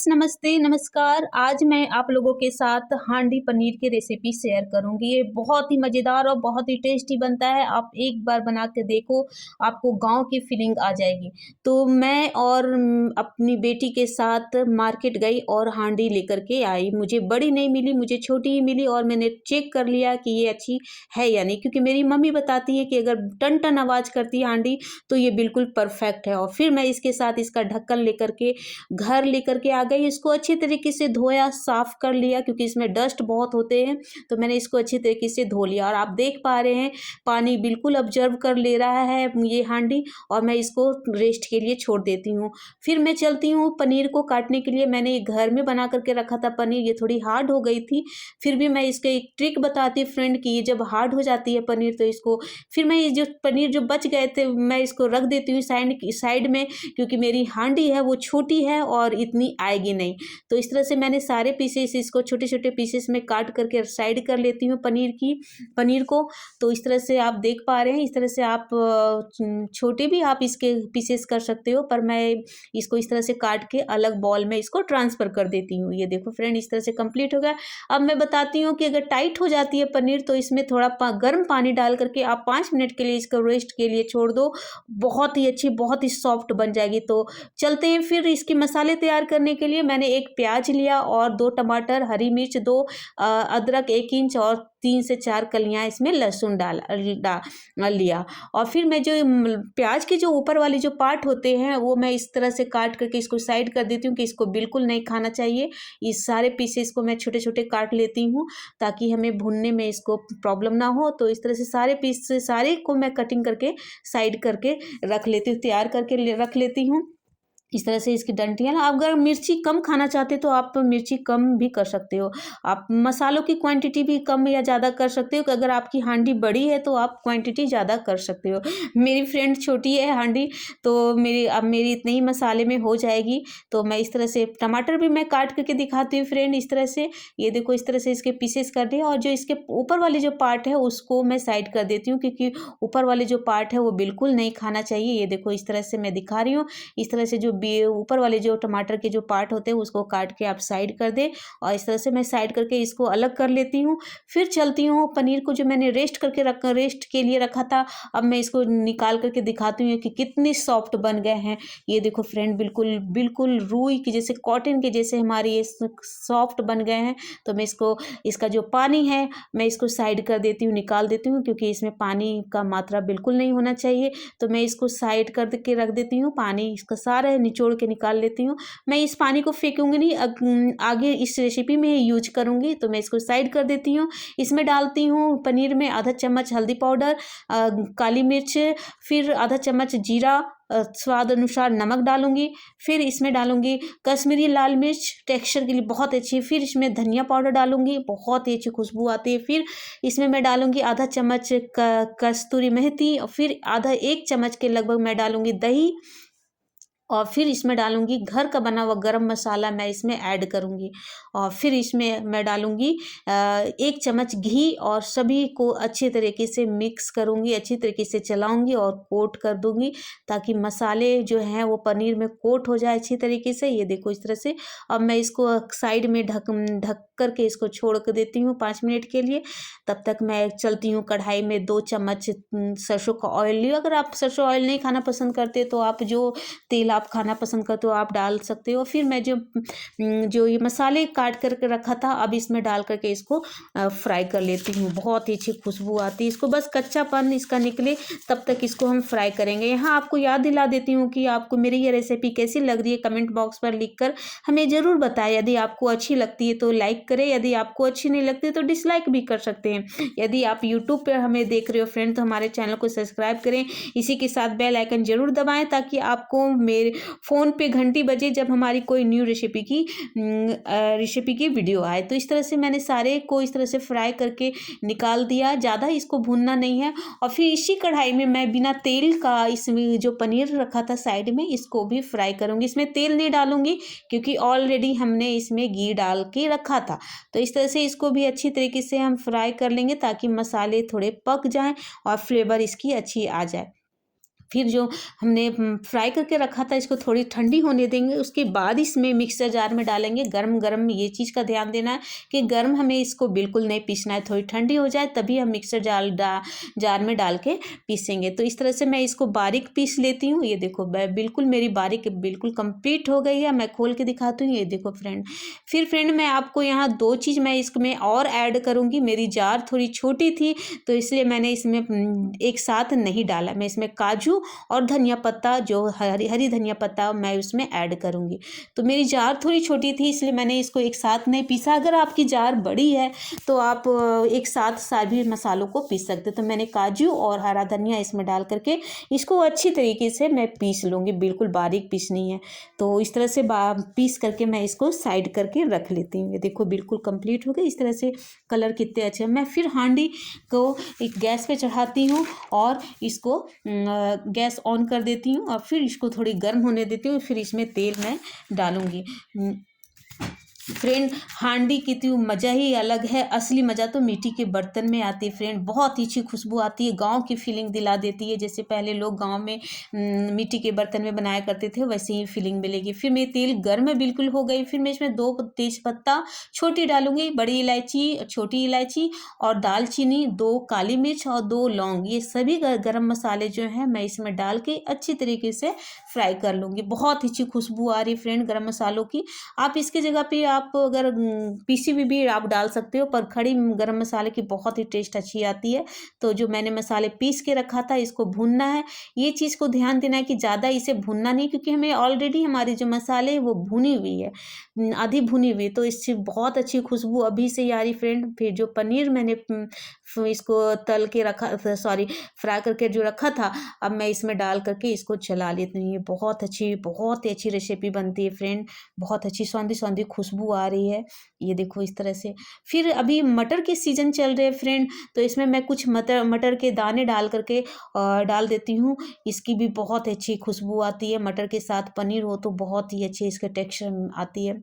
Friends, नमस्ते, नमस्कार। आज मैं आप लोगों के साथ हांडी पनीर की रेसिपी शेयर करूँगी। ये बहुत ही मज़ेदार और बहुत ही टेस्टी बनता है। आप एक बार बना के देखो, आपको गाँव की फीलिंग आ जाएगी। तो मैं और अपनी बेटी के साथ मार्केट गई और हांडी लेकर के आई। मुझे बड़ी नहीं मिली, मुझे छोटी ही मिली और मैंने चेक कर लिया कि ये अच्छी है या नहीं, क्योंकि मेरी मम्मी बताती है कि अगर टन-टन आवाज़ करती है हांडी, तो ये बिल्कुल परफेक्ट है। और फिर मैं इसके साथ इसका ढक्कन लेकर के घर लेकर के आ गई। इसको अच्छी तरीके से धोया, साफ कर लिया, क्योंकि इसमें डस्ट बहुत होते हैं। तो मैंने इसको अच्छी तरीके से धो लिया और आप देख पा रहे हैं पानी बिल्कुल ऑब्जर्व कर ले रहा है ये हांडी। और मैं इसको रेस्ट के लिए छोड़ देती हूँ। फिर मैं चलती हूँ पनीर को काटने के लिए। मैंने घर में बना करके रखा था पनीर, ये थोड़ी हार्ड हो गई थी। फिर भी मैं इसका एक ट्रिक बताती हूँ फ्रेंड की, जब हार्ड हो जाती है पनीर तो इसको फिर मैं ये जो पनीर जो बच गए थे मैं इसको रख देती हूँ साइड में, क्योंकि मेरी हांडी है वो छोटी है और इतनी आएगी नहीं। तो इस तरह से मैंने सारे पीसेस इसको छोटे-छोटे पीसेस में काट करके साइड कर लेती हूँ पनीर को। तो इस तरह से आप देख पा रहे हैं, इस तरह से आप छोटे भी आप इसके पीसेस कर सकते हो, पर मैं इसको इस तरह से काट के अलग बाउल में इसको ट्रांसफ़र कर देती हूँ। ये देखो फ्रेंड, इस तरह से कंप्लीट हो गया। अब मैं बताती हूँ कि अगर टाइट हो जाती है पनीर तो इसमें थोड़ा गर्म पानी डाल करके आप 5 मिनट के लिए इसको रेस्ट के लिए छोड़ दो। बहुत ही अच्छी, बहुत ही सॉफ्ट बन जाएगी। तो चलते हैं फिर इसके मसाले तैयार करने के लिए। मैंने 1 प्याज लिया और 2 टमाटर, हरी मिर्च 2, अदरक 1 इंच और 3 से 4 कलियाँ इसमें लहसुन लिया। और फिर मैं जो प्याज के जो ऊपर वाले जो पार्ट होते हैं वो मैं इस तरह से काट करके इसको साइड कर देती हूँ कि इसको बिल्कुल नहीं खाना चाहिए। इस सारे पीसेस को मैं छोटे-छोटे काट लेती हूँ ताकि हमें भूनने में इसको प्रॉब्लम ना हो। तो इस तरह से सारे को मैं कटिंग करके साइड करके रख लेती हूँ, तैयार करके रख लेती हूँ। इस तरह से इसकी डंठियाँ ना, अगर मिर्ची कम खाना चाहते तो आप मिर्ची कम भी कर सकते हो। आप मसालों की क्वांटिटी भी कम या ज़्यादा कर सकते हो कि अगर आपकी हांडी बड़ी है तो आप क्वांटिटी ज़्यादा कर सकते हो। मेरी फ्रेंड छोटी है हांडी, तो मेरी इतने ही मसाले में हो जाएगी। तो मैं इस तरह से टमाटर भी मैं काट करके दिखाती हूँ फ्रेंड, इस तरह से। ये देखो इस तरह से इसके पीसेस कर दिए और जो इसके ऊपर वाले जो पार्ट है उसको मैं साइड कर देती हूँ, क्योंकि ऊपर वाले जो पार्ट है वो बिल्कुल नहीं खाना चाहिए। ये देखो इस तरह से मैं दिखा रही हूँ। इस तरह से जो ऊपर वाले जो टमाटर के जो पार्ट होते हैं उसको काट के आप साइड कर दें और इस तरह से मैं साइड करके इसको अलग कर लेती हूँ। फिर चलती हूँ पनीर को जो मैंने रेस्ट के लिए रखा था, अब मैं इसको निकाल करके दिखाती हूँ कि कितने सॉफ्ट बन गए हैं। ये देखो फ्रेंड, बिल्कुल बिल्कुल रुई की जैसे, कॉटन के जैसे हमारे ये सॉफ्ट बन गए हैं। तो मैं इसका जो पानी है मैं इसको साइड कर देती हूँ, निकाल देती हूँ, क्योंकि इसमें पानी का मात्रा बिल्कुल नहीं होना चाहिए। तो मैं इसको साइड कर के रख देती हूँ, पानी इसका सारा निचोड़ के निकाल लेती हूँ। मैं इस पानी को फेंकूंगी नहीं, आगे इस रेसिपी में यूज करूंगी। तो मैं इसको साइड कर देती हूँ। इसमें डालती हूँ पनीर में आधा चम्मच हल्दी पाउडर, काली मिर्च, फिर आधा चम्मच जीरा, स्वाद अनुसार नमक डालूंगी। फिर इसमें डालूंगी कश्मीरी लाल मिर्च, टेक्सचर के लिए बहुत अच्छी। फिर इसमें धनिया पाउडर डालूंगी, बहुत ही अच्छी खुशबू आती है। फिर इसमें मैं डालूंगी आधा चम्मच कस्तूरी मेथी और फिर आधा 1 चम्मच के लगभग मैं डालूंगी दही और फिर इसमें डालूंगी घर का बना हुआ गरम मसाला मैं इसमें ऐड करूंगी। और फिर इसमें मैं डालूंगी 1 चम्मच घी और सभी को अच्छे तरीके से मिक्स करूंगी, अच्छी तरीके से चलाऊंगी और कोट कर दूंगी ताकि मसाले जो हैं वो पनीर में कोट हो जाए अच्छी तरीके से। ये देखो इस तरह से। अब मैं इसको साइड में ढक करके इसको छोड़ कर देती हूँ 5 मिनट के लिए। तब तक मैं चलती हूँ कढ़ाई में 2 चम्मच सरसों का ऑयल लियो। अगर आप सरसों ऑयल नहीं खाना पसंद करते तो आप जो तेल आप खाना पसंद करते हो आप डाल सकते हो। फिर मैं जो ये मसाले काट करके रखा था अब इसमें डाल करके इसको फ्राई कर लेती हूँ। बहुत ही अच्छी खुशबू आती है, इसको बस कच्चापन इसका निकले तब तक इसको हम फ्राई करेंगे। यहाँ आपको याद दिला देती हूँ कि आपको मेरी ये रेसिपी कैसी लग रही है, कमेंट बॉक्स पर लिखकर हमें ज़रूर बताएं। यदि आपको अच्छी लगती है तो लाइक करें, यदि आपको अच्छी नहीं लगती तो डिसलाइक भी कर सकते हैं। यदि आप यूट्यूब पर हमें देख रहे हो फ्रेंड तो हमारे चैनल को सब्सक्राइब करें, इसी के साथ बेल आइकन जरूर दबाएं ताकि आपको मेरे फ़ोन पे घंटी बजे जब हमारी कोई न्यू रेसिपी की वीडियो आए। तो इस तरह से मैंने सारे को इस तरह से फ्राई करके निकाल दिया, ज़्यादा इसको भूनना नहीं है। और फिर इसी कढ़ाई में मैं बिना तेल का इसमें जो पनीर रखा था साइड में इसको भी फ्राई करूँगी। इसमें तेल नहीं डालूंगी क्योंकि ऑलरेडी हमने इसमें घी डाल के रखा था। तो इस तरह से इसको भी अच्छी तरीके से हम फ्राई कर लेंगे ताकि मसाले थोड़े पक जाएँ और फ्लेवर इसकी अच्छी आ जाए। फिर जो हमने फ्राई करके रखा था इसको थोड़ी ठंडी होने देंगे। उसके बाद इसमें मिक्सर जार में डालेंगे। गरम गरम ये चीज़ का ध्यान देना है कि गरम हमें इसको बिल्कुल नहीं पीसना है, थोड़ी ठंडी हो जाए तभी हम मिक्सर जार में डाल के पीसेंगे। तो इस तरह से मैं इसको बारीक पीस लेती हूँ। ये देखो बिल्कुल मेरी बारीक बिल्कुल कंप्लीट हो गई है। मैं खोल के दिखाती हूँ। ये देखो फ्रेंड, फिर फ्रेंड मैं आपको यहाँ दो चीज़ मैं इसमें और ऐड करूँगी। मेरी जार थोड़ी छोटी थी तो इसलिए मैंने इसमें एक साथ नहीं डाला। मैं इसमें काजू और धनिया पत्ता, जो हरी धनिया पत्ता, मैं उसमें ऐड करूँगी। तो मेरी जार थोड़ी छोटी थी इसलिए मैंने इसको एक साथ नहीं पीसा। अगर आपकी जार बड़ी है तो आप एक साथ सभी मसालों को पीस सकते हो। तो मैंने काजू और हरा धनिया इसमें डाल करके इसको अच्छी तरीके से मैं पीस लूँगी। बिल्कुल बारीक पीसनी है। तो इस तरह से पीस करके मैं इसको साइड करके रख लेती हूँ। ये देखो बिल्कुल कंप्लीट हो गई। इस तरह से कलर कितने अच्छे हैं। मैं फिर हांडी को एक गैस पे चढ़ाती हूँ और इसको गैस ऑन कर देती हूँ और फिर इसको थोड़ी गर्म होने देती हूँ। फिर इसमें तेल मैं डालूँगी। फ्रेंड हांडी की तो मज़ा ही अलग है। असली मज़ा तो मिट्टी के बर्तन में आती है फ्रेंड। बहुत ही अच्छी खुशबू आती है, गांव की फीलिंग दिला देती है। जैसे पहले लोग गांव में मिट्टी के बर्तन में बनाया करते थे, वैसे ही फीलिंग मिलेगी। फिर मेरी तेल गर्म बिल्कुल हो गई। फिर मैं इसमें 2 तेज पत्ता छोटी डालूंगी, बड़ी इलायची, छोटी इलायची और दालचीनी, 2 काली मिर्च और 2 लौंग। ये सभी गरम मसाले जो हैं मैं इसमें डाल के अच्छी तरीके से फ्राई कर लूँगी। बहुत अच्छी खुशबू आ रही फ्रेंड गरम मसालों की। आप इसके जगह पे आप अगर पीसी हुई भी आप डाल सकते हो, पर खड़ी गरम मसाले की बहुत ही टेस्ट अच्छी आती है। तो जो मैंने मसाले पीस के रखा था इसको भूनना है। ये चीज़ को ध्यान देना है कि ज़्यादा इसे भूनना नहीं, क्योंकि हमें ऑलरेडी हमारी जो मसाले है वो भुनी हुई है, आधी भुनी हुई। तो इससे बहुत अच्छी खुशबू अभी से ही आ रही फ्रेंड। फिर जो पनीर मैंने इसको तल के रखा, सॉरी फ्राई करके जो रखा था, अब मैं इसमें डाल करके इसको चला लेती हूँ। ये बहुत ही अच्छी रेसिपी बनती है फ्रेंड। बहुत अच्छी सौंधी सौंधी खुशबू आ रही है। ये देखो इस तरह से। फिर अभी मटर के सीज़न चल रहे हैं फ्रेंड, तो इसमें मैं कुछ मटर के दाने डाल करके डाल देती हूँ। इसकी भी बहुत अच्छी खुशबू आती है। मटर के साथ पनीर हो तो बहुत ही अच्छी इसका टेक्सचर आती है।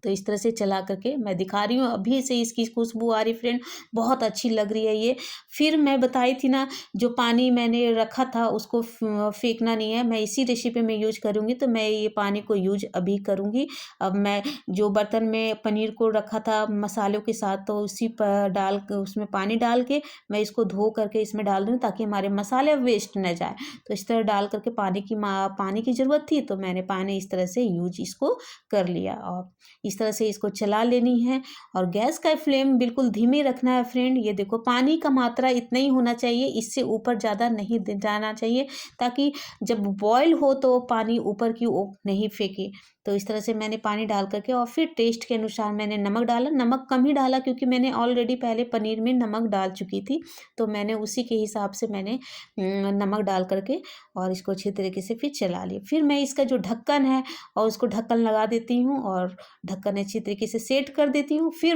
तो इस तरह से चला करके मैं दिखा रही हूँ। अभी से इसकी खुशबू आ रही फ्रेंड, बहुत अच्छी लग रही है ये। फिर मैं बताई थी ना, जो पानी मैंने रखा था उसको फेंकना नहीं है, मैं इसी रेसिपी में यूज करूँगी। तो मैं ये पानी को यूज अभी करूँगी। अब मैं जो बर्तन में पनीर को रखा था मसालों के साथ, तो उसी पर डाल के उसमें पानी डाल के मैं इसको धो करके इसमें डाल दूँ, ताकि हमारे मसाले वेस्ट न जाए। तो इस तरह डाल करके पानी की ज़रूरत थी तो मैंने पानी इस तरह से यूज इसको कर लिया। और इस तरह से इसको चला लेनी है और गैस का फ्लेम बिल्कुल धीमे रखना है फ्रेंड। ये देखो पानी का मात्रा इतना ही होना चाहिए, इससे ऊपर ज़्यादा नहीं जाना चाहिए, ताकि जब बॉयल हो तो पानी ऊपर की ओर नहीं फेंके। तो इस तरह से मैंने पानी डाल करके और फिर टेस्ट के अनुसार मैंने नमक डाला। नमक कम ही डाला क्योंकि मैंने ऑलरेडी पहले पनीर में नमक डाल चुकी थी, तो मैंने उसी के हिसाब से मैंने नमक डाल करके और इसको अच्छी तरीके से फिर चला लिया। फिर मैं इसका जो ढक्कन है और उसको ढक्कन लगा देती हूँ और ढक्कन अच्छी तरीके से सेट कर देती हूँ। फिर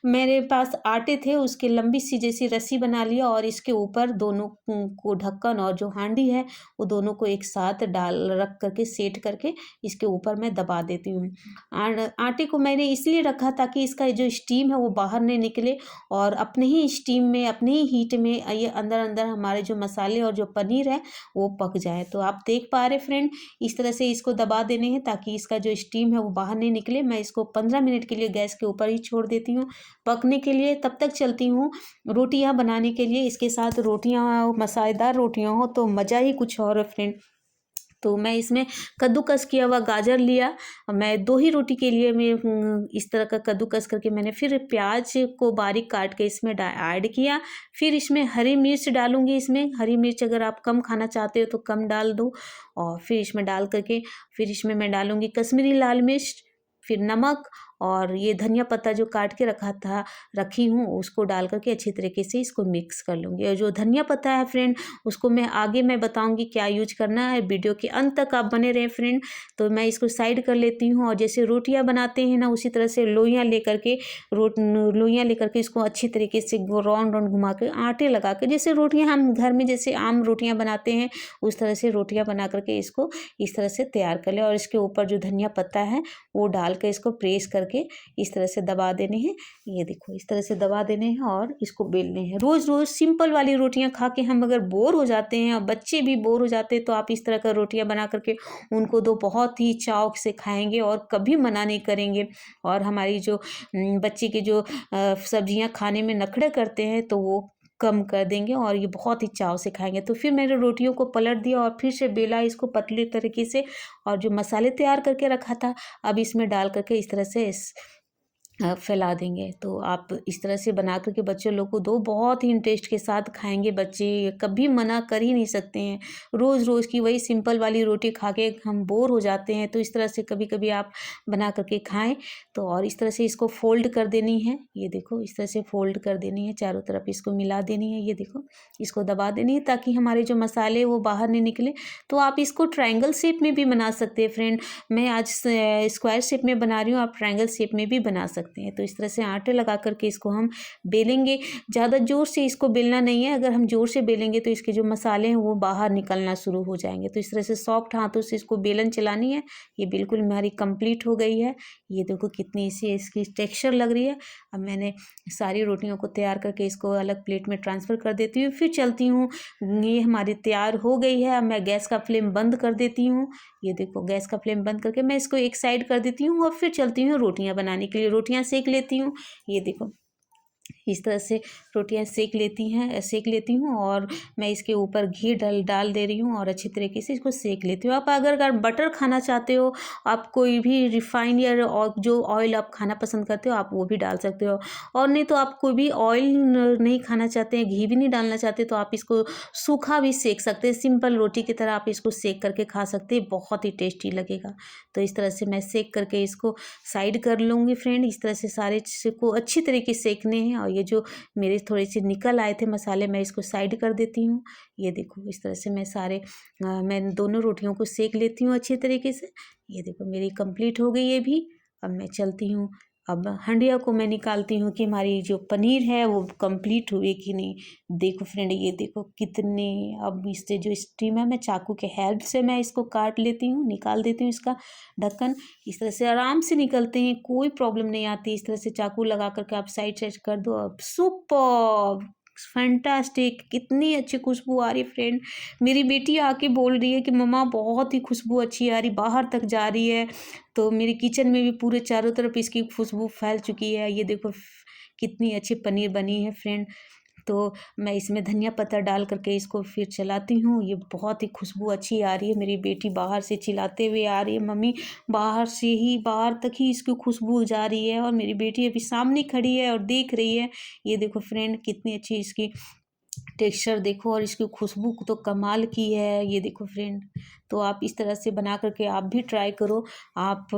मेरे पास आटे थे, उसकी लंबी सी जैसी रस्सी बना लिया और इसके ऊपर दोनों को ढक्कन और जो हांडी है वो दोनों को एक साथ रख करके सेट करके इसके ऊपर मैं दबा देती हूँ। आटे को मैंने इसलिए रखा ताकि इसका जो स्टीम है वो बाहर नहीं निकले और अपने ही स्टीम में, अपने ही हीट में ये अंदर अंदर हमारे जो मसाले और जो पनीर है वो पक जाए। तो आप देख पा रहे फ्रेंड, इस तरह से इसको दबा देने हैं ताकि इसका जो स्टीम है वो बाहर नहीं निकले। मैं इसको 15 मिनट के लिए गैस के ऊपर ही छोड़ देती हूँ पकने के लिए। तब तक चलती हूँ रोटियाँ बनाने के लिए। इसके साथ रोटियाँ मसालेदार रोटियाँ हो तो मज़ा ही कुछ और है फ्रेंड। तो मैं इसमें कद्दूकस किया हुआ गाजर लिया। मैं 2 ही रोटी के लिए मैं इस तरह का कद्दूकस करके मैंने फिर प्याज को बारीक काट के इसमें ऐड किया। फिर इसमें हरी मिर्च डालूँगी। इसमें हरी मिर्च अगर आप कम खाना चाहते हो तो कम डाल दो। और फिर इसमें डाल करके फिर इसमें मैं डालूँगी कश्मीरी लाल मिर्च, फिर नमक और ये धनिया पत्ता जो काट के रखी हूँ उसको डाल करके अच्छी तरीके से इसको मिक्स कर लूँगी। और जो धनिया पत्ता है फ्रेंड उसको मैं बताऊँगी क्या यूज करना है। वीडियो के अंत तक आप बने रहें फ्रेंड। तो मैं इसको साइड कर लेती हूँ और जैसे रोटियाँ बनाते हैं ना उसी तरह से लोइयाँ लेकर के इसको अच्छी तरीके से राउंड घुमा के आटे लगा के, जैसे रोटियाँ हम घर में जैसे आम रोटियाँ बनाते हैं उस तरह से रोटियाँ बना करके इसको इस तरह से तैयार कर ले। और इसके ऊपर जो धनिया पत्ता है वो डाल कर इसको प्रेस करके करके इस तरह से दबा देने हैं। ये देखो इस तरह से दबा देने हैं और इसको बेलने हैं। रोज़ रोज़ सिंपल वाली रोटियां खा के हम अगर बोर हो जाते हैं और बच्चे भी बोर हो जाते हैं तो आप इस तरह का रोटियां बना करके उनको दो, बहुत ही चाव से खाएंगे और कभी मना नहीं करेंगे। और हमारी जो बच्चे के जो सब्जियां खाने में नखरे करते हैं तो वो कम कर देंगे और ये बहुत ही चाव से खाएंगे। तो फिर मैंने रोटियों को पलट दिया और फिर से बेला इसको पतले तरीके से, और जो मसाले तैयार करके रखा था अब इसमें डाल करके इस तरह से फैला देंगे। तो आप इस तरह से बना करके बच्चे लोग को दो, बहुत ही इंटरेस्ट के साथ खाएंगे बच्चे, कभी मना कर ही नहीं सकते हैं। रोज़ रोज़ की वही सिंपल वाली रोटी खा के हम बोर हो जाते हैं, तो इस तरह से कभी कभी आप बना करके खाएं। तो और इस तरह से इसको फोल्ड कर देनी है। ये देखो इस तरह से फोल्ड कर देनी है, चारों तरफ इसको मिला देनी है। ये देखो इसको दबा देनी है ताकि हमारे जो मसाले वो बाहर नहीं निकले। तो आप इसको ट्रायंगल शेप में भी बना सकते हैं फ्रेंड। मैं आज स्क्वायर शेप में बना रही हूँ, आप ट्रायंगल शेप में भी बना सकते हैं। तो इस तरह से आटे लगा करके इसको हम बेलेंगे। ज़्यादा जोर से इसको बेलना नहीं है, अगर हम जोर से बेलेंगे तो इसके जो मसाले हैं वो बाहर निकलना शुरू हो जाएंगे। तो इस तरह से सॉफ्ट हाथों से इसको बेलन चलानी है। ये बिल्कुल हमारी कंप्लीट हो गई है। ये देखो कितनी सी इसकी टेक्सचर लग रही है। अब मैंने सारी रोटियों को तैयार करके इसको अलग प्लेट में ट्रांसफ़र कर देती हूँ, फिर चलती हूँ। ये हमारी तैयार हो गई है। अब मैं गैस का फ्लेम बंद कर देती हूँ। ये देखो गैस का फ्लेम बंद करके मैं इसको एक साइड कर देती हूँ और फिर चलती हूँ रोटियां बनाने के लिए। रोटियां सेक लेती हूँ। ये देखो इस तरह से रोटियां सेक लेती हूँ और मैं इसके ऊपर घी डाल दे रही हूँ और अच्छी तरीके से इसको सेक लेती हूँ। आप अगर बटर खाना चाहते हो, आप कोई भी रिफाइंड या और जो ऑयल आप खाना पसंद करते हो आप वो भी डाल सकते हो। और नहीं तो आप कोई भी ऑयल नहीं खाना चाहते हैं, घी भी नहीं डालना चाहते, तो आप इसको सूखा भी सेक सकते हैं। सिंपल रोटी की तरह आप इसको सेक करके खा सकते हैं, बहुत ही टेस्टी लगेगा। तो इस तरह से मैं सेक करके इसको साइड कर लूँगी फ्रेंड। इस तरह से सारे को अच्छी तरीके से सेकने हैं। और ये जो मेरे थोड़े से निकल आए थे मसाले, मैं इसको साइड कर देती हूँ। ये देखो इस तरह से मैं दोनों रोटियों को सेक लेती हूँ अच्छी तरीके से। ये देखो मेरी कंप्लीट हो गई है भी। अब मैं चलती हूँ, अब हंडिया को मैं निकालती हूँ कि हमारी जो पनीर है वो कंप्लीट हुई कि नहीं। देखो फ्रेंड ये देखो कितने, अब इससे जो स्टीम है मैं चाकू के हेल्प से मैं इसको काट लेती हूँ, निकाल देती हूँ इसका ढक्कन। इस तरह से आराम से निकलते हैं, कोई प्रॉब्लम नहीं आती। इस तरह से चाकू लगा करके आप साइड कर दो। अब सुपर फैंटास्टिक, कितनी अच्छी खुशबू आ रही है फ्रेंड। मेरी बेटी आके बोल रही है कि मम्मा बहुत ही खुशबू अच्छी आ रही, बाहर तक जा रही है। तो मेरे किचन में भी पूरे चारों तरफ इसकी खुशबू फैल चुकी है। ये देखो कितनी अच्छी पनीर बनी है फ्रेंड। तो मैं इसमें धनिया पत्ता डाल करके इसको फिर चलाती हूँ। ये बहुत ही खुशबू अच्छी आ रही है। मेरी बेटी बाहर से चिल्लाते हुए आ रही है, मम्मी बाहर तक ही इसकी खुशबू जा रही है। और मेरी बेटी अभी सामने खड़ी है और देख रही है। ये देखो फ्रेंड कितनी अच्छी इसकी टेक्सचर देखो, और इसकी खुशबू तो कमाल की है। ये देखो फ्रेंड, तो आप इस तरह से बना करके आप भी ट्राई करो। आप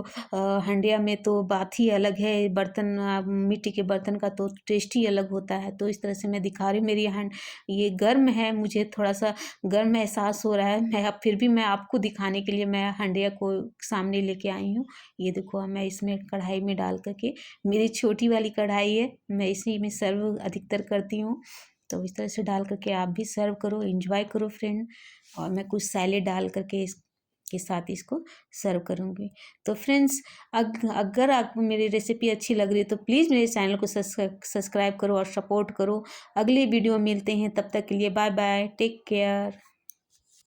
हंडिया में तो बात ही अलग है, बर्तन मिट्टी के बर्तन का तो टेस्ट ही अलग होता है। तो इस तरह से मैं दिखा रही हूँ। मेरी हैंड ये गर्म है, मुझे थोड़ा सा गर्म एहसास हो रहा है। मैं अब फिर भी मैं आपको दिखाने के लिए मैं हंडिया को सामने लेके आई हूँ। ये देखो अब मैं इसमें कढ़ाई में डाल करके, मेरी छोटी वाली कढ़ाई है, मैं इसी में सर्व अधिकतर करती हूँ। तो इस तरह से डाल करके आप भी सर्व करो, एंजॉय करो फ्रेंड। और मैं कुछ सैलेड डाल करके इसके साथ इसको सर्व करूँगी। तो फ्रेंड्स अगर आपको मेरी रेसिपी अच्छी लग रही है तो प्लीज़ मेरे चैनल को सब्सक्राइब करो और सपोर्ट करो। अगले वीडियो में मिलते हैं, तब तक के लिए बाय बाय, टेक केयर।